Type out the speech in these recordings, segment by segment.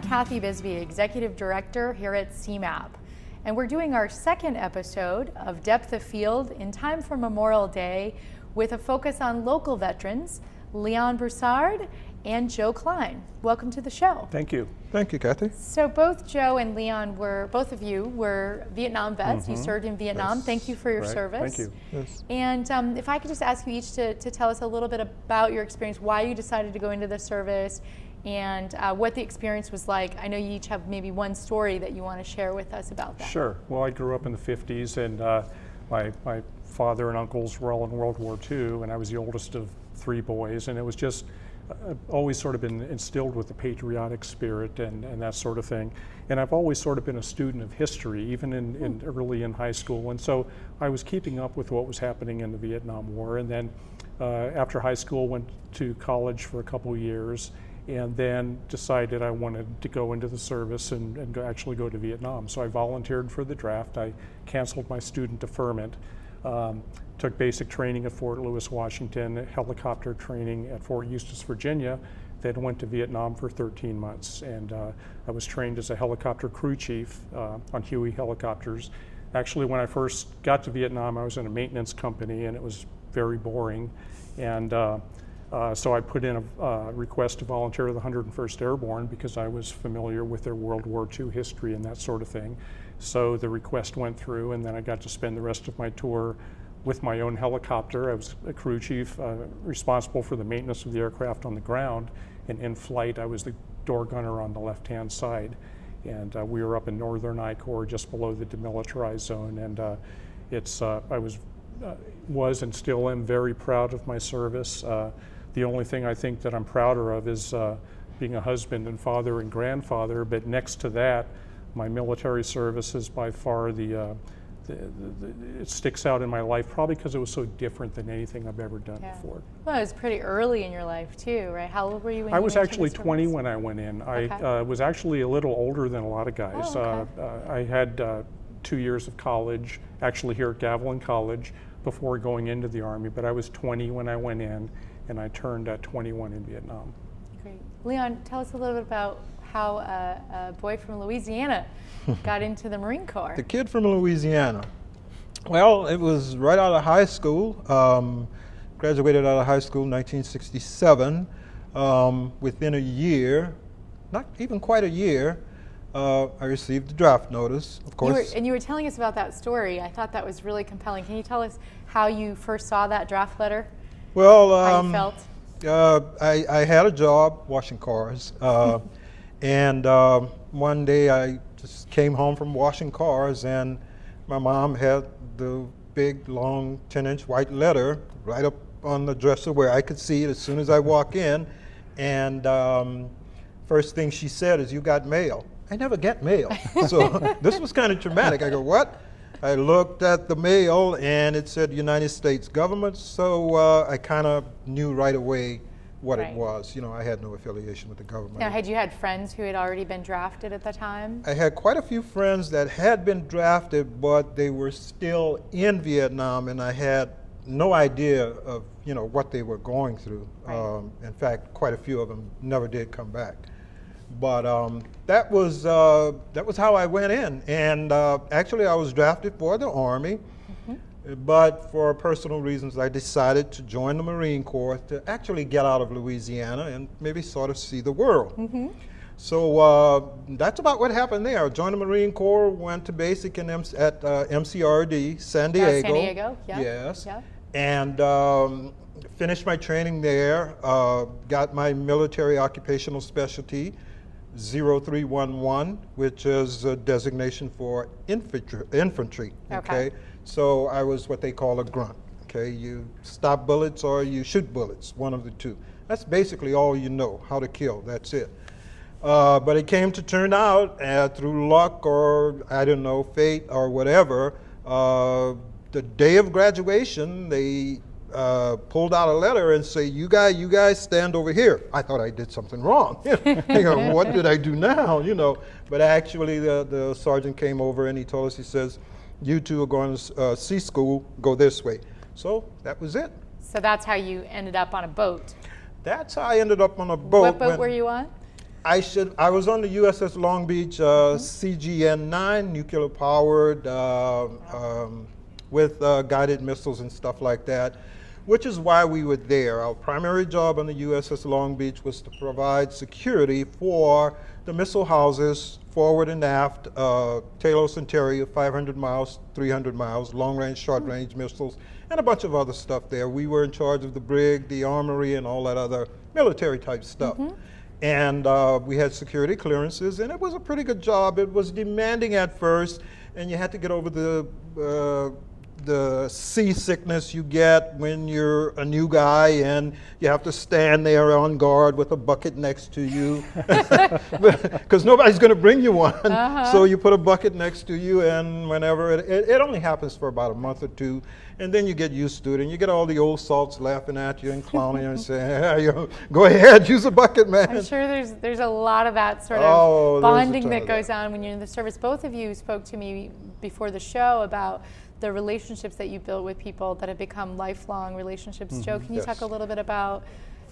Kathy Bisbee, Executive Director here at CMAP, and we're doing our second episode of Depth of Field in time for Memorial Day with a focus on local veterans, Leon Broussard and Joe Kline. Welcome to the show. Thank you. Thank you, Kathy. So both Joe and Leon both of you were Vietnam vets. You served in Vietnam. Yes. Thank you for your Right. service. Thank you. Yes. And if I could just ask you each to tell us a little bit about your experience, why you decided to go into the service, and what the experience was like. I know you each have maybe one story that you want to share with us about that. Sure. Well, I grew up in the 50s, and my father and uncles were all in World War II, and I was the oldest of three boys, and it was just always sort of been instilled with the patriotic spirit and that sort of thing. And I've always sort of been a student of history, even in early in high school, and so I was keeping up with what was happening in the Vietnam War. And then after high school, went to college for a couple of years, and then decided I wanted to go into the service and actually go to Vietnam. So I volunteered for the draft. I canceled my student deferment, took basic training at Fort Lewis, Washington, helicopter training at Fort Eustis, Virginia, then went to Vietnam for 13 months. And I was trained as a helicopter crew chief on Huey helicopters. Actually, when I first got to Vietnam, I was in a maintenance company, and it was very boring. And so I put in a request to volunteer to the 101st Airborne because I was familiar with their World War II history and that sort of thing. So the request went through, and then I got to spend the rest of my tour with my own helicopter. I was a crew chief responsible for the maintenance of the aircraft on the ground, and in flight I was the door gunner on the left-hand side. And we were up in northern I Corps, just below the demilitarized zone, and I was and still am very proud of my service. The only thing I think that I'm prouder of is being a husband and father and grandfather, but next to that, my military service is by far it sticks out in my life, probably because it was so different than anything I've ever done before. Well, it was pretty early in your life too, right? How old were you when I you was went actually into the 20 service? when I went in. Okay. I was actually a little older than a lot of guys. Oh, okay. I had 2 years of college, actually here at Gavilan College, before going into the Army, but I was 20 when I went in, and I turned 21 in Vietnam. Great. Leon, tell us a little bit about how a boy from Louisiana got into the Marine Corps. The kid from Louisiana. Well, it was right out of high school. Graduated out of high school in 1967. Within a year, not even quite a year, I received the draft notice, of course. You were telling us about that story. I thought that was really compelling. Can you tell us how you first saw that draft letter? Well, How you felt? I had a job washing cars, and one day I just came home from washing cars, and my mom had the big, long 10-inch white letter right up on the dresser where I could see it as soon as I walk in. And first thing she said is, "You got mail." I never get mail. So this was kind of traumatic. I go, "What?" I looked at the mail, and it said United States government, so I kind of knew right away what Right. it was. You know, I had no affiliation with the government. Now, had you had friends who had already been drafted at the time? I had quite a few friends that had been drafted, but they were still in Vietnam, and I had no idea of, what they were going through. Right. In fact, quite a few of them never did come back. But that was how I went in, and actually I was drafted for the Army, but for personal reasons I decided to join the Marine Corps to actually get out of Louisiana and maybe sort of see the world. So that's about what happened there. I joined the Marine Corps, went to basic at MCRD, San Diego. San Diego, yeah. Yes. Yeah. And finished my training there, got my military occupational specialty, 0311, which is a designation for infantry. Okay. So I was what they call a grunt. Okay, you stop bullets or you shoot bullets, one of the two. That's basically all you know, how to kill, that's it. But it came to turn out, through luck or, I don't know, fate or whatever, the day of graduation, they pulled out a letter and say, you guys stand over here. I thought I did something wrong. What did I do now? But actually the sergeant came over and he told us, he says, you two are going to C school, go this way. So that was it. So that's how you ended up on a boat. That's how I ended up on a boat. What boat were you on? I was on the USS Long Beach, CGN-9, nuclear powered, with guided missiles and stuff like that, which is why we were there. Our primary job on the USS Long Beach was to provide security for the missile houses forward and aft, Talos and Terry, 500 miles, 300 miles, long-range, short-range missiles, and a bunch of other stuff there. We were in charge of the brig, the armory, and all that other military-type stuff. And we had security clearances, and it was a pretty good job. It was demanding at first, and you had to get over the seasickness you get when you're a new guy and you have to stand there on guard with a bucket next to you because nobody's going to bring you one. So you put a bucket next to you, and whenever it only happens for about a month or two, and then you get used to it, and you get all the old salts laughing at you and clowning you and saying, hey, go ahead, use a bucket, man. I'm sure there's a lot of that sort of bonding that goes on when you're in the service. Both of you spoke to me before the show about the relationships that you built with people that have become lifelong relationships. Joe, can you talk a little bit about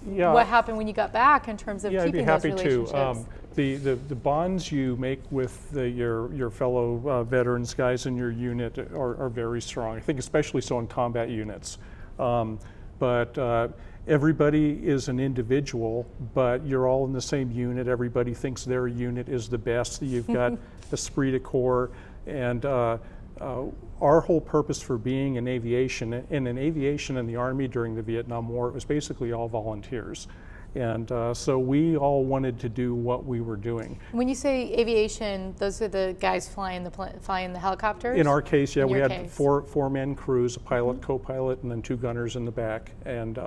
what happened when you got back in terms of keeping those relationships? Yeah, I'd be happy to. The bonds you make with your fellow veterans, guys in your unit are very strong. I think especially so in combat units. But everybody is an individual, but you're all in the same unit. Everybody thinks their unit is the best. You've got esprit de corps, and our whole purpose for being in aviation, and in aviation in the Army during the Vietnam War, it was basically all volunteers. And so we all wanted to do what we were doing. When you say aviation, those are the guys flying the helicopters? In our case, yeah, we had four-man crews, a pilot, co-pilot, and then two gunners in the back. And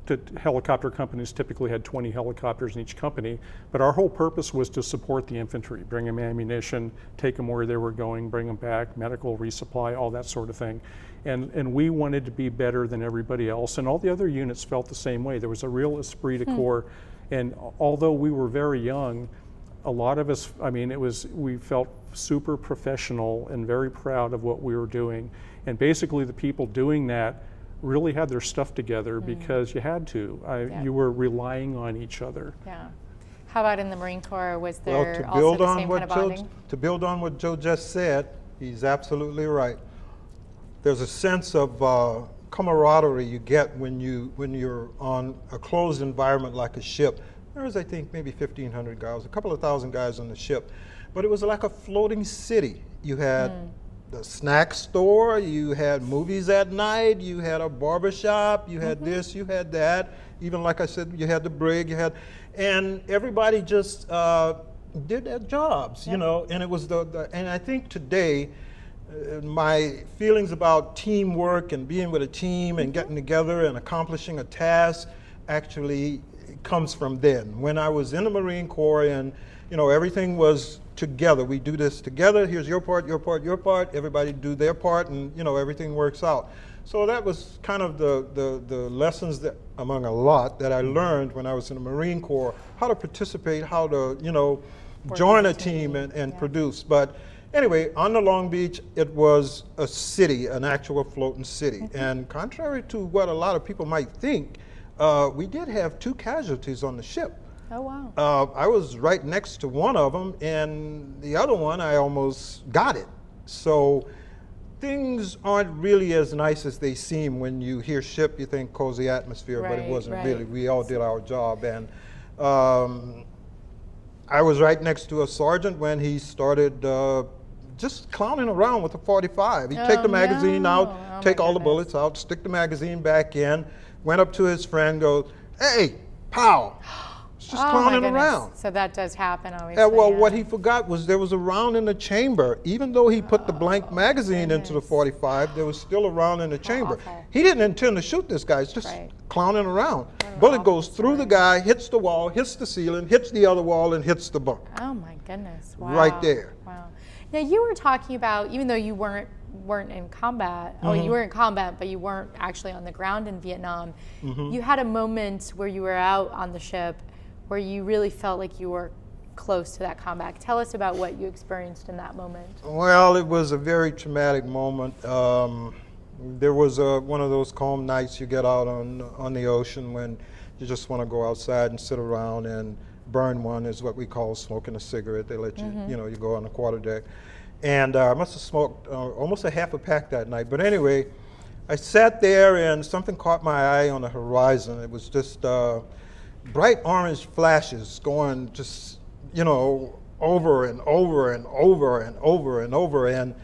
the helicopter companies typically had 20 helicopters in each company, but our whole purpose was to support the infantry, bring them ammunition, take them where they were going, bring them back, medical resupply, all that sort of thing. And we wanted to be better than everybody else, and all the other units felt the same way. There was a real esprit de corps, and although we were very young, a lot of us, we felt super professional and very proud of what we were doing. And basically the people doing that really had their stuff together because you had to. You were relying on each other. Yeah. How about in the Marine Corps? Was there also the same kind of bonding? To build on what Joe just said, he's absolutely right. There's a sense of camaraderie you get when you're on a closed environment like a ship. There was, I think, maybe 1,500 guys, a couple of thousand guys on the ship, but it was like a floating city. You had the snack store, you had movies at night, you had a barber shop, you had this, you had that. Even like I said, you had the brig, and everybody just did their jobs, you know. And it was and I think today, my feelings about teamwork and being with a team and getting together and accomplishing a task actually comes from then. When I was in the Marine Corps, and everything was together. We do this together. Here's your part, your part, your part. Everybody do their part, and everything works out. So that was kind of the lessons that, among a lot, that I learned when I was in the Marine Corps, how to participate, how to join a team and produce. But anyway, on the Long Beach, it was a city, an actual floating city. And contrary to what a lot of people might think, we did have 2 casualties on the ship. Oh, wow. I was right next to one of them, and the other one, I almost got it. So things aren't really as nice as they seem. When you hear ship, you think cozy atmosphere, but it wasn't really. We all did our job. And I was right next to a sergeant when he started just clowning around with a 45. He'd take the magazine out, take all the bullets out, stick the magazine back in, went up to his friend, goes, "Hey, pow." Just clowning around. So that does happen, obviously. Well, what he forgot was there was a round in the chamber. Even though he put the blank magazine into the 45, there was still a round in the chamber. He didn't intend to shoot this guy. He's just clowning around. Bullet goes through the guy, hits the wall, hits the ceiling, hits the other wall, and hits the bunk. Oh my goodness! Wow. Right there. Wow. Now you were talking about, even though you weren't in combat, you were in combat, but you weren't actually on the ground in Vietnam. You had a moment where you were out on the ship where you really felt like you were close to that combat. Tell us about what you experienced in that moment. Well, it was a very traumatic moment. There was one of those calm nights you get out on the ocean when You just want to go outside and sit around and burn one, is what we call smoking a cigarette. They let you, you know, you go on the quarter deck. And I must have smoked almost a half a pack that night. But anyway, I sat there and something caught my eye on the horizon. It was just bright orange flashes going just, you know, over and over and over and over and over. And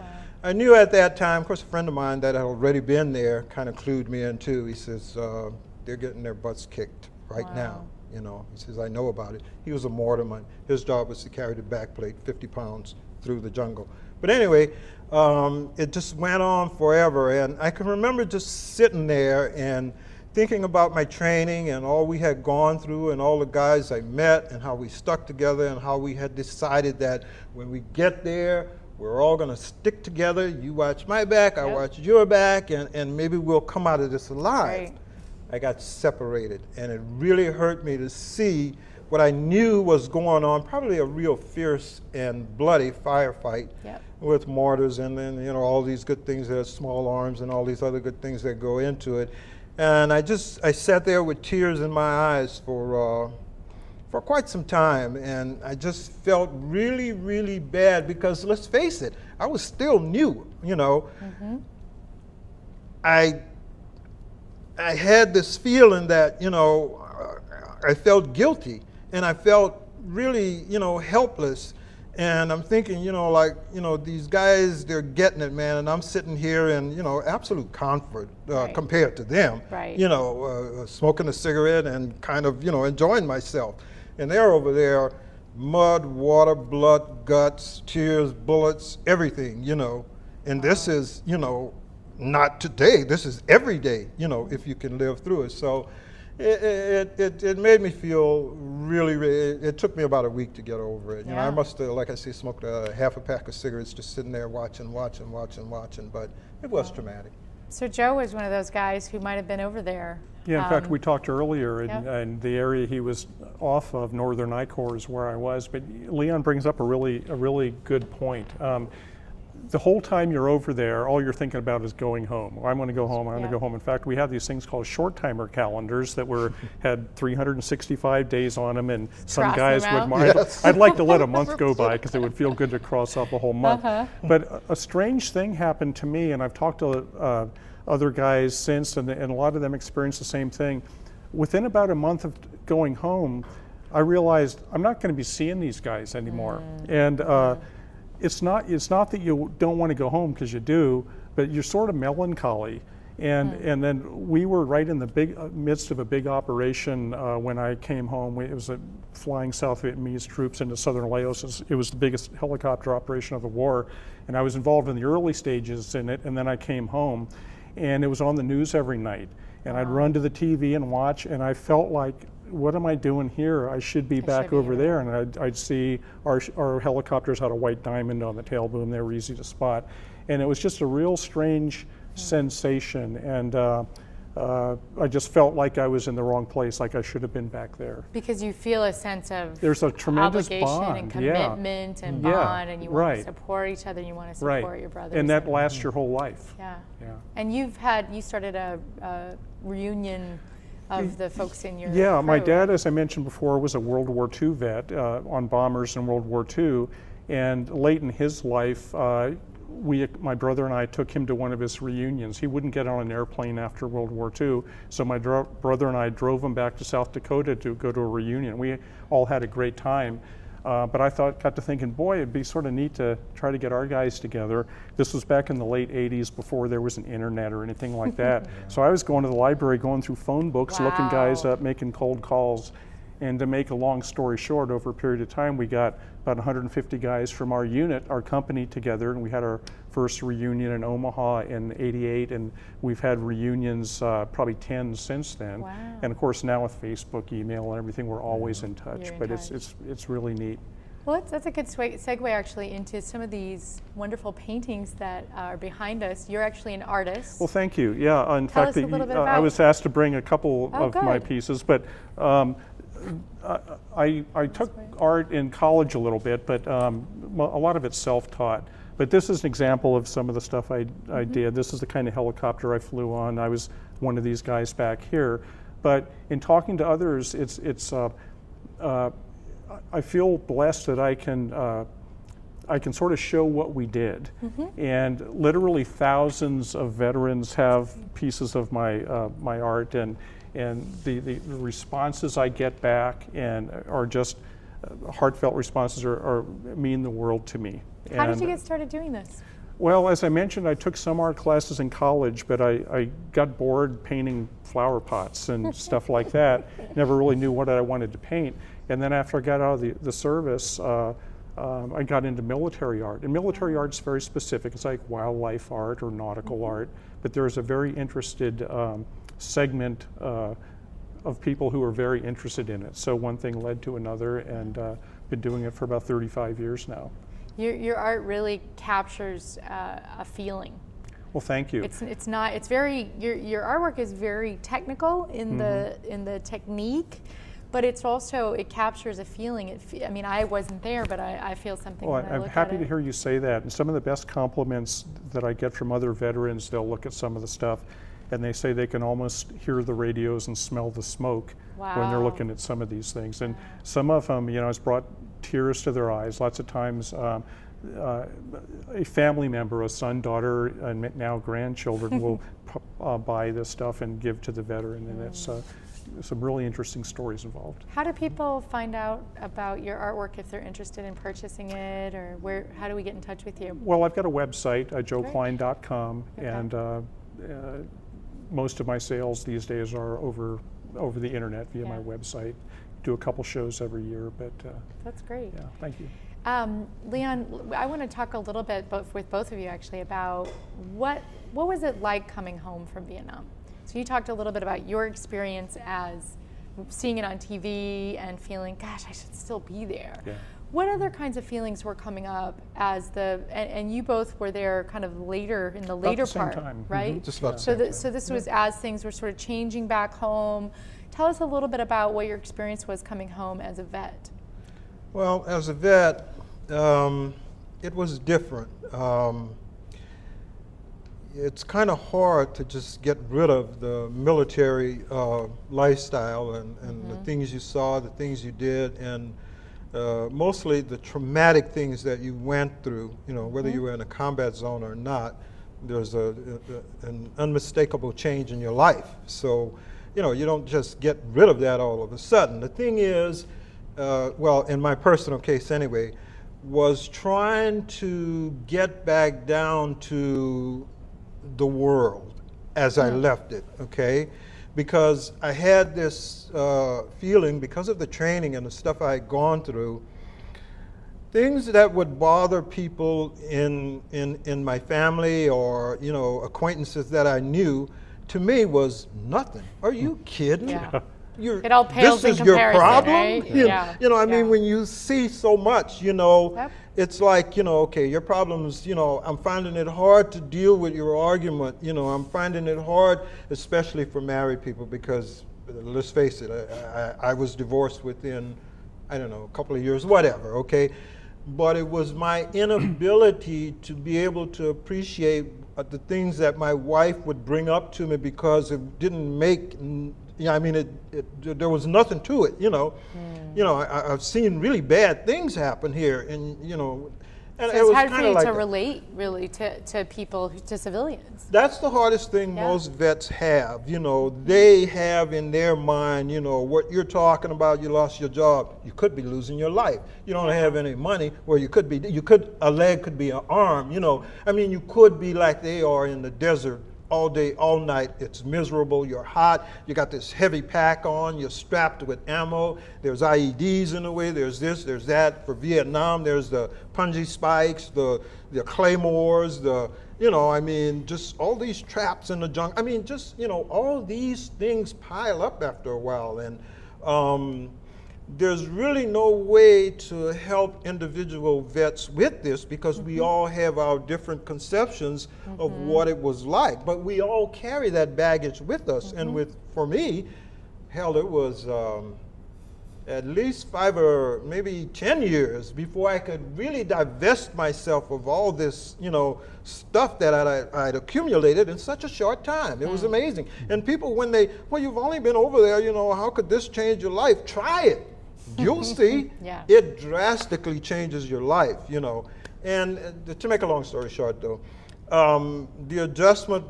I knew at that time, of course, a friend of mine that had already been there kind of clued me in too. He says, they're getting their butts kicked right now. You know, he says, I know about it. He was a mortarman. His job was to carry the backplate 50 pounds through the jungle. But anyway, it just went on forever. And I can remember just sitting there and thinking about my training and all we had gone through and all the guys I met and how we stuck together and how we had decided that when we get there, we're all going to stick together. You watch my back, I watch your back, and maybe we'll come out of this alive. Right. I got separated, and it really hurt me to see what I knew was going on, probably a real fierce and bloody firefight with mortars and then, you know, all these good things that are small arms and all these other good things that go into it. And I sat there with tears in my eyes for quite some time, and I just felt really, really bad because, let's face it, I was still new, you know. I had this feeling that, you know, I felt guilty and I felt really, you know, helpless. And I'm thinking, you know, like, you know, these guys, they're getting it, man, and I'm sitting here in, you know, absolute comfort compared to them, you know, smoking a cigarette and kind of, you know, enjoying myself. And they're over there, mud, water, blood, guts, tears, bullets, everything, you know. And this is, you know, not today, this is every day, you know, if you can live through it. So it made me feel really, it took me about a week to get over it. You know, I must have, like I say, smoked a half a pack of cigarettes just sitting there watching, but it was traumatic. So Joe was one of those guys who might have been over there. Yeah, in fact, we talked earlier, and the area he was off of, Northern I-Corps, is where I was. But Leon brings up a really good point. The whole time you're over there, all you're thinking about is going home. Well, I'm going to go home. I'm going to go home. In fact, we have these things called short timer calendars that had 365 days on them, and some guys would. I'd like to let a month go by because it would feel good to cross off a whole month. But a strange thing happened to me, and I've talked to other guys since, and a lot of them experienced the same thing. Within about a month of going home, I realized I'm not going to be seeing these guys anymore, and. It's not that you don't want to go home, because you do, but you're sort of melancholy. And then we were right in the midst of a big operation when I came home. It was flying South Vietnamese troops into southern Laos. It was the biggest helicopter operation of the war, and I was involved in the early stages in it. And then I came home, and it was on the news every night. And I'd run to the TV and watch, and I felt like, what am I doing here? I should be back over there. And I'd see our helicopters had a white diamond on the tail boom. They were easy to spot. And it was just a real strange sensation. And I just felt like I was in the wrong place, like I should have been back there. Because you feel a sense of there's a tremendous obligation bond, and commitment and bond, and you want to support each other, and you want to support your brothers. And that lasts your whole life. And you started a reunion of the folks in your crew. My dad, right? as I mentioned before, was a World War II vet on bombers in World War II, and late in his life, my brother and I took him to one of his reunions. He wouldn't get on an airplane after World War II, so my brother and I drove him back to South Dakota to go to a reunion. We all had a great time. But I got to thinking, boy, it'd be sort of neat to try to get our guys together. This was back in the late 80s, before there was an internet or anything like that. So I was going to the library, going through phone books, looking guys up, making cold calls. And to make a long story short, over a period of time, we got about 150 guys from our unit, our company, together, and we had our first reunion in Omaha in '88, and we've had reunions, probably 10 since then. And of course, now with Facebook, email, and everything, we're always in touch. It's really neat. Well, that's a good segue actually into some of these wonderful paintings that are behind us. You're actually an artist. Well, thank you. Yeah, in fact, I was asked to bring a couple of my pieces, but I took art in college a little bit, but a lot of it's self-taught. But this is an example of some of the stuff I did. This is the kind of helicopter I flew on. I was one of these guys back here. But in talking to others, I feel blessed that I can sort of show what we did. And literally thousands of veterans have pieces of my art, and the responses I get back and are just heartfelt responses mean the world to me. How did you get started doing this? Well, as I mentioned, I took some art classes in college, but I got bored painting flower pots and stuff like that. Never really knew what I wanted to paint. And then after I got out of the service, I got into military art. And military art's very specific. It's like wildlife art or nautical art, but there's a very interested segment of people who are very interested in it. So one thing led to another, and been doing it for about 35 years now. Your art really captures a feeling. Well, thank you. It's not. It's very. Your artwork is very technical in the technique, but it captures a feeling. I mean, I wasn't there, but I feel something. Well, when I I'm look happy at to it. hear you say that. And some of the best compliments that I get from other veterans, they'll look at some of the stuff, and they say they can almost hear the radios and smell the smoke when they're looking at some of these things. And some of them, it's brought tears to their eyes. Lots of times, a family member, a son, daughter, and now grandchildren will buy this stuff and give to the veteran, and it's some really interesting stories involved. How do people find out about your artwork if they're interested in purchasing it, or how do we get in touch with you? Well, I've got a website, joekline.com, and most of my sales these days are over the internet via my website. Do a couple shows every year, but that's great. Yeah, thank you. Leon, I want to talk a little bit with both of you actually about what was it like coming home from Vietnam? So you talked a little bit about your experience as seeing it on TV and feeling, gosh, I should still be there. Yeah. What other kinds of feelings were coming up and you both were there kind of later in the later about the part, same time. right? Just about the same time. So this was as things were sort of changing back home. Tell us a little bit about what your experience was coming home as a vet. Well, as a vet, it was different. It's kind of hard to just get rid of the military lifestyle and the things you saw, the things you did, and mostly the traumatic things that you went through, whether you were in a combat zone or not. There's an unmistakable change in your life. So, you don't just get rid of that all of a sudden. The thing is, well, in my personal case anyway, was trying to get back down to the world as I left it, okay? Because I had this feeling, because of the training and the stuff I had gone through, things that would bother people in my family or, acquaintances that I knew, to me was nothing. Are you kidding? Yeah. It all pales in this is your comparison, problem? right? I mean, when you see so much, it's like, okay, your problems, I'm finding it hard to deal with your argument. I'm finding it hard, especially for married people, because let's face it, I was divorced within, I don't know, a couple of years, whatever, okay? But it was my inability to be able to appreciate the things that my wife would bring up to me, because it didn't make, there was nothing to it, I've seen really bad things happen here, and and so it's hard for you to relate, really, to people, to civilians. That's the hardest thing most vets have. They have in their mind, what you're talking about. You lost your job. You could be losing your life. You don't have any money. Well, a leg could be an arm. You could be like they are in the desert all day, all night. It's miserable. You're hot. You got this heavy pack on. You're strapped with ammo. There's IEDs in the way. There's this, there's that. For Vietnam, there's the punji spikes, the claymores, just all these traps in the jungle. All these things pile up after a while. And there's really no way to help individual vets with this, because we all have our different conceptions of what it was like. But we all carry that baggage with us. And for me, hell, it was at least 5 or maybe 10 years before I could really divest myself of all this, stuff that I'd accumulated in such a short time. It was amazing. And people, when you've only been over there, how could this change your life? Try it. You'll see. Yeah. It drastically changes your life, And to make a long story short, though, the adjustment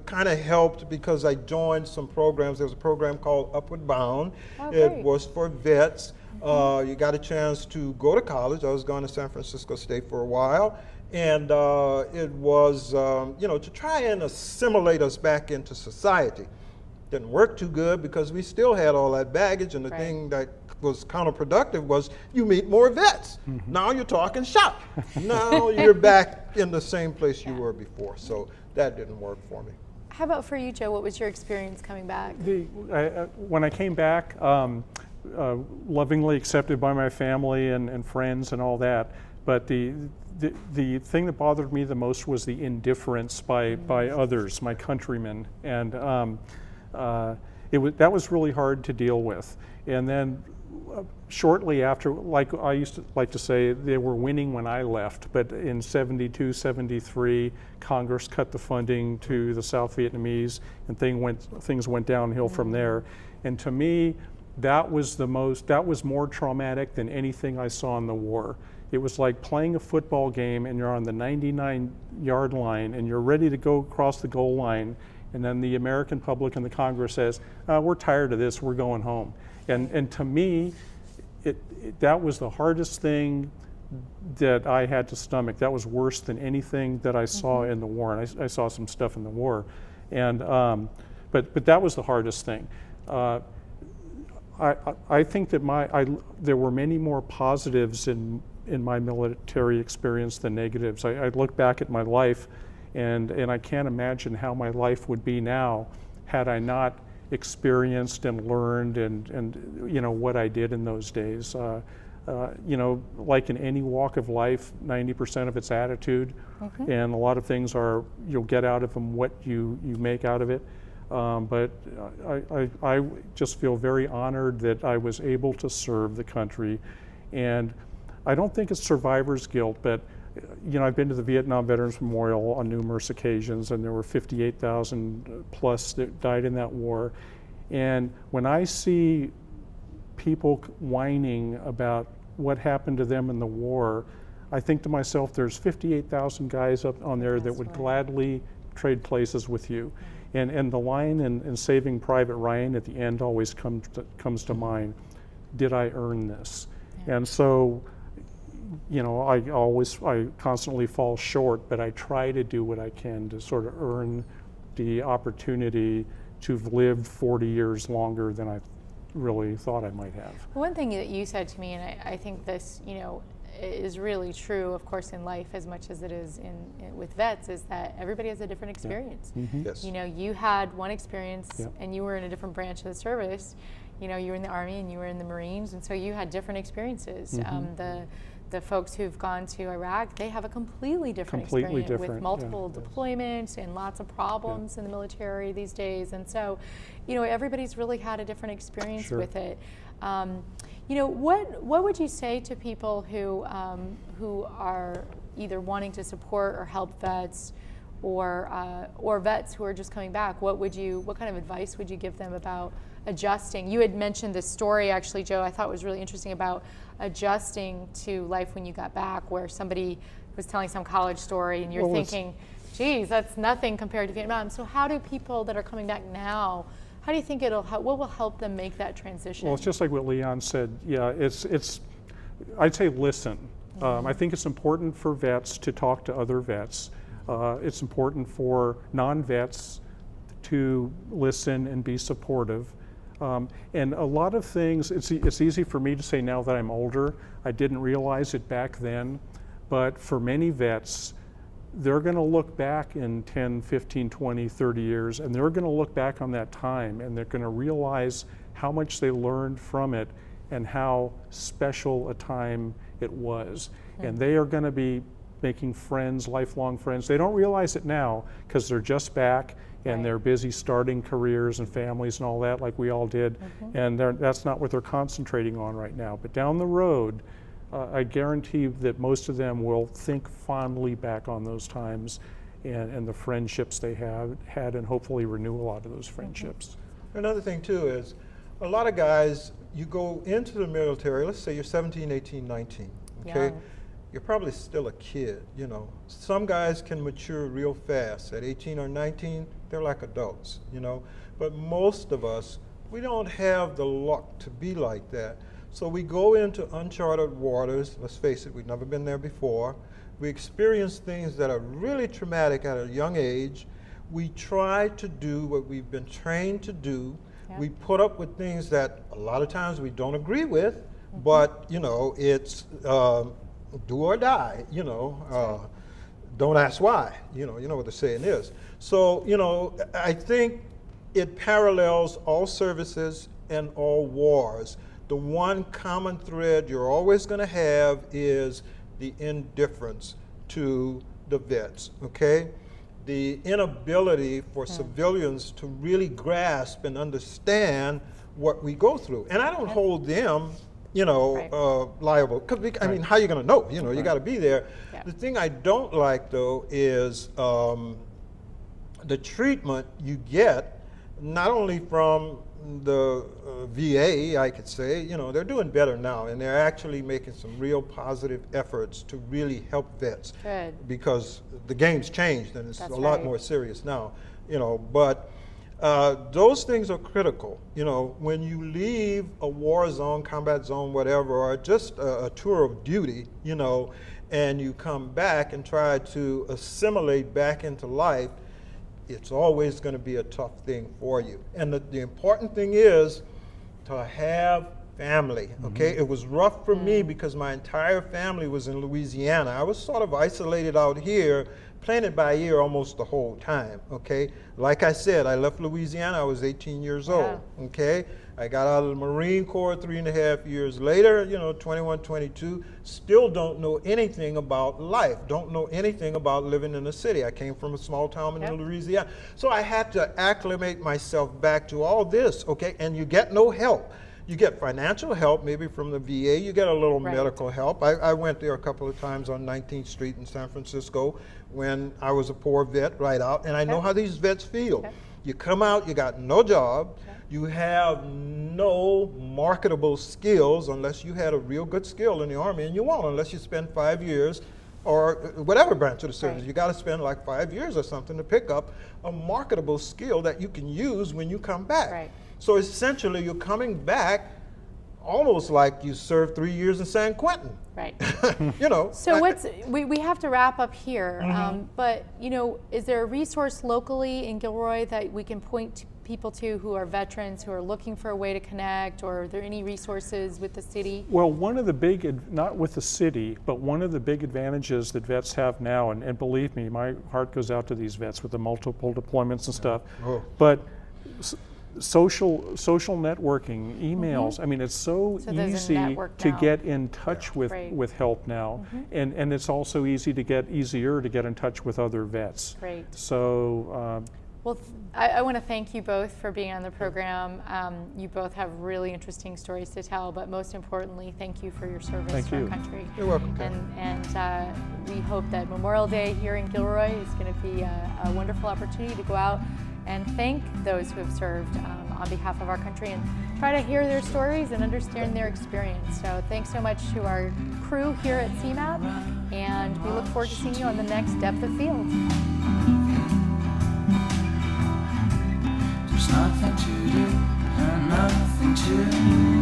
kind of helped because I joined some programs. There was a program called Upward Bound. Oh, it great. was for vets. You got a chance to go to college. I was going to San Francisco State for a while. And it was, to try and assimilate us back into society. Didn't work too good because we still had all that baggage, and the Right. thing that was counterproductive was you meet more vets. Now you're talking shop. Now you're back in the same place you were before. So that didn't work for me. How about for you, Joe? What was your experience coming back? When I came back, lovingly accepted by my family and friends and all that, but the thing that bothered me the most was the indifference by others, my countrymen, and that was really hard to deal with. And then shortly after, like I used to like to say, they were winning when I left, but in 72, 73, Congress cut the funding to the South Vietnamese, and things went downhill from there. And to me, that was more traumatic than anything I saw in the war. It was like playing a football game and you're on the 99-yard line and you're ready to go across the goal line, and then the American public and the Congress says, we're tired of this, we're going home. And to me, that was the hardest thing that I had to stomach. That was worse than anything that I saw in the war, and I saw some stuff in the war. And but that was the hardest thing. I think that there were many more positives in my military experience than negatives. I look back at my life, and I can't imagine how my life would be now had I not experienced and learned and what I did in those days. Like in any walk of life, 90% of it's attitude, and a lot of things are you'll get out of them what you make out of it. But I just feel very honored that I was able to serve the country, and I don't think it's survivor's guilt, but I've been to the Vietnam Veterans Memorial on numerous occasions, and there were 58,000 plus that died in that war. And when I see people whining about what happened to them in the war, I think to myself, there's 58,000 guys up on there that would gladly trade places with you. And the line in Saving Private Ryan at the end always comes to mind. Did I earn this? Yeah. And so, I constantly fall short, but I try to do what I can to sort of earn the opportunity to have lived 40 years longer than I really thought I might have. One thing that you said to me, and I think this, is really true, of course, in life as much as it is with vets, is that everybody has a different experience. Yeah. Mm-hmm. Yes. You had one experience, Yeah. and you were in a different branch of the service. You were in the Army and you were in the Marines, and so you had different experiences. Mm-hmm. The folks who've gone to Iraq, they have a completely different experience with multiple deployments and lots of problems in the military these days. And so, everybody's really had a different experience with it. What would you say to people who are either wanting to support or help vets, or vets who are just coming back? What kind of advice would you give them about adjusting? You had mentioned this story, actually, Joe, I thought was really interesting about adjusting to life when you got back, where somebody was telling some college story and you're thinking, geez, that's nothing compared to Vietnam. So how do people that are coming back now, how do you think what will help them make that transition? Well, it's just like what Leon said. Yeah, I'd say listen. I think it's important for vets to talk to other vets. It's important for non-vets to listen and be supportive. And a lot of things, it's easy for me to say now that I'm older. I didn't realize it back then, but for many vets, they're going to look back in 10, 15, 20, 30 years, and they're going to look back on that time, and they're going to realize how much they learned from it and how special a time it was. Mm-hmm. And they are going to be making friends, lifelong friends. They don't realize it now because they're just back and they're busy starting careers and families and all that like we all did, and that's not what they're concentrating on right now. But down the road, I guarantee that most of them will think fondly back on those times and the friendships they had and hopefully renew a lot of those friendships. Another thing too is a lot of guys, you go into the military, let's say you're 17, 18, 19, okay? Young. You're probably still a kid, you know. Some guys can mature real fast. At 18 or 19, they're like adults, you know. But most of us, we don't have the luck to be like that. So we go into uncharted waters. Let's face it, we've never been there before. We experience things that are really traumatic at a young age. We try to do what we've been trained to do. Yep. We put up with things that a lot of times we don't agree with, but, you know, it's do or die, you know. Don't ask why, you know what the saying is. So, you know, I think it parallels all services and all wars. The one common thread you're always going to have is the indifference to the vets, okay? The inability for civilians to really grasp and understand what we go through. And I don't hold them, you know, liable, because I mean, how are you going to know? You know, you got to be there. Yeah. The thing I don't like, though, is the treatment you get, not only from the VA, I could say, you know, they're doing better now, and they're actually making some real positive efforts to really help vets. Good. Because the game's changed and it's That's a lot right. more serious now, you know, but those things are critical. You know, when you leave a war zone, combat zone, whatever, or just a tour of duty, you know, and you come back and try to assimilate back into life, it's always going to be a tough thing for you. And the important thing is to have family, okay? It was rough for me because my entire family was in Louisiana. I was sort of isolated out here, playing it by ear almost the whole time, okay? Like I said, I left Louisiana, I was 18 years old, okay? I got out of the Marine Corps 3.5 years later, you know, 21, 22, still don't know anything about life, don't know anything about living in a city. I came from a small town in Louisiana. So I had to acclimate myself back to all this, okay? And you get no help. You get financial help, maybe from the VA. You get a little medical help. I went there a couple of times on 19th Street in San Francisco when I was a poor vet right out, and I know how these vets feel. You come out, you got no job, you have no marketable skills unless you had a real good skill in the Army, and you won't unless you spend 5 years or whatever branch of the service. You got to spend like 5 years or something to pick up a marketable skill that you can use when you come back. So essentially, you're coming back almost like you served 3 years in San Quentin. You know. So we have to wrap up here, but you know, is there a resource locally in Gilroy that we can point to people to who are veterans who are looking for a way to connect, or are there any resources with the city? Well, one of the big, not with the city, but one of the big advantages that vets have now, and believe me, my heart goes out to these vets with the multiple deployments and stuff, but social networking, emails. I mean, it's so easy to get in touch with help now, and it's also easier to get in touch with other vets. So. Well, I want to thank you both for being on the program. You both have really interesting stories to tell, but most importantly, thank you for your service to our country. You're welcome. And we hope that Memorial Day here in Gilroy is going to be a wonderful opportunity to go out and thank those who have served on behalf of our country and try to hear their stories and understand their experience. So thanks so much to our crew here at CMAP, and we look forward to seeing you on the next Depth of Field. There's nothing to do and nothing to